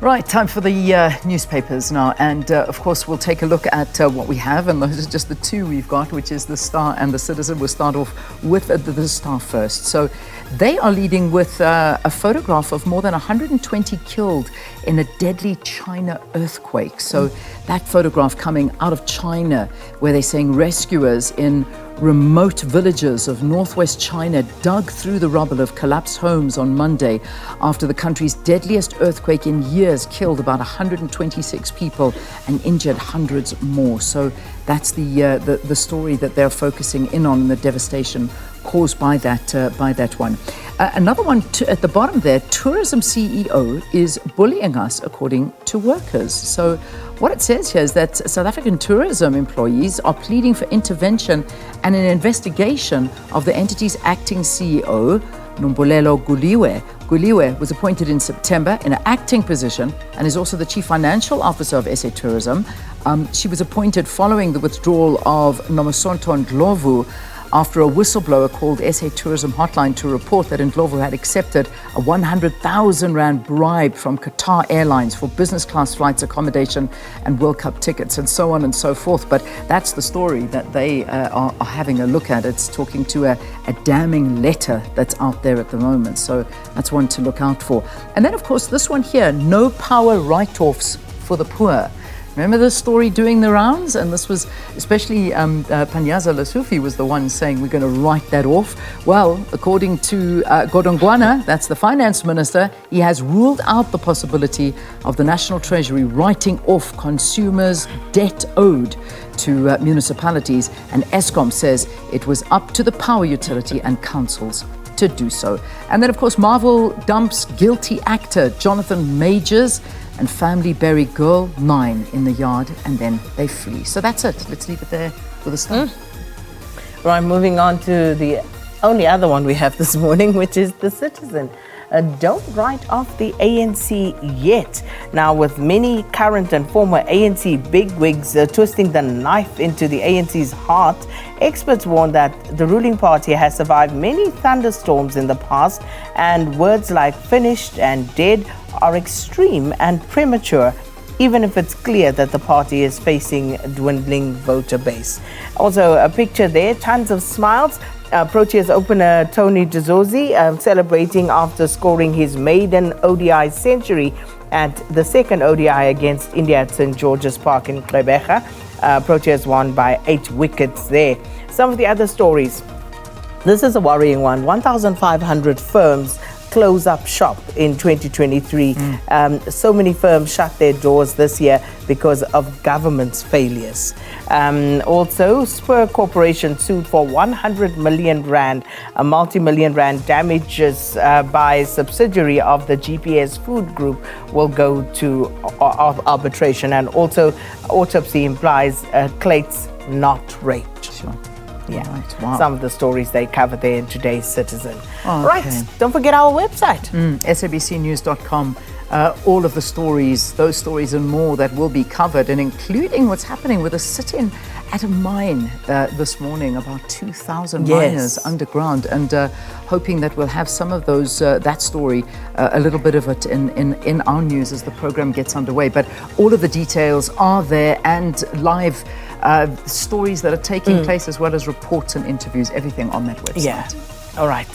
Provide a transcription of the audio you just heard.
Right, time for the newspapers now, and of course we'll take a look at what we have, and those are just the two we've got, which is the Star and the Citizen. We'll start off with the Star first. So they are leading with a photograph of more than 120 killed in a deadly China earthquake. So that photograph coming out of China, where they're saying rescuers in remote villages of northwest China dug through the rubble of collapsed homes on Monday after the country's deadliest earthquake in years killed about 126 people and injured hundreds more. So that's the story that they're focusing in on, the devastation caused by that one. Another one at the bottom there, tourism CEO is bullying us according to workers. So what it says here is that South African tourism employees are pleading for intervention and an investigation of the entity's acting CEO, Nombulelo Guliwe. Guliwe was appointed in September in an acting position and is also the chief financial officer of SA Tourism. She was appointed following the withdrawal of Nomasonto Ndlovu after a whistleblower called SA Tourism Hotline to report that Ndlovu had accepted a 100,000 Rand bribe from Qatar Airlines for business class flights, accommodation and World Cup tickets and so on and so forth. But that's the story that they are having a look at. It's talking to a damning letter that's out there at the moment. So that's one to look out for. And then, of course, this one here, no power write-offs for the poor. Remember this story doing the rounds? And this was especially Panyaza Lesufi was the one saying we're going to write that off. Well, according to Godongwana, that's the finance minister, he has ruled out the possibility of the National Treasury writing off consumers' debt owed to municipalities. And Eskom says it was up to the power utility and councils to do so. And then, of course, Marvel dumps guilty actor Jonathan Majors, and family bury girl 9 in the yard, and then they flee. So that's it. Let's leave it there with a start. Right, moving on to the only other one we have this morning, which is The Citizen. Don't write off the ANC yet. Now, with many current and former ANC bigwigs twisting the knife into the ANC's heart, experts warn that the ruling party has survived many thunderstorms in the past, and words like finished and dead are extreme and premature, even if it's clear that the party is facing a dwindling voter base. Also, a picture there, tons of smiles. Proteas opener Tony Dzodzi celebrating after scoring his maiden ODI century at the second ODI against India at St. George's Park in Gqeberha. Proteas won by 8 wickets there. Some of the other stories. This is a worrying one. 1,500 firms close up shop in 2023. So many firms shut their doors this year because of government's failures. Also, Spur Corporation sued for 100 million Rand, a multi-million Rand damages by a subsidiary of the GPS Food Group will go to arbitration. And also, autopsy implies Clates not raped. Sure. Yeah, right. Wow. Some of the stories they cover there in today's Citizen. Okay. Right, don't forget our website. SABCnews.com. All of the stories, those stories and more that will be covered, and including what's happening with a sit-in at a mine this morning, about 2,000 miners underground, and hoping that we'll have some of those, that story, a little bit of it in our news as the program gets underway. But all of the details are there, and live stories that are taking place, as well as reports and interviews, everything on that website. Yeah, all right.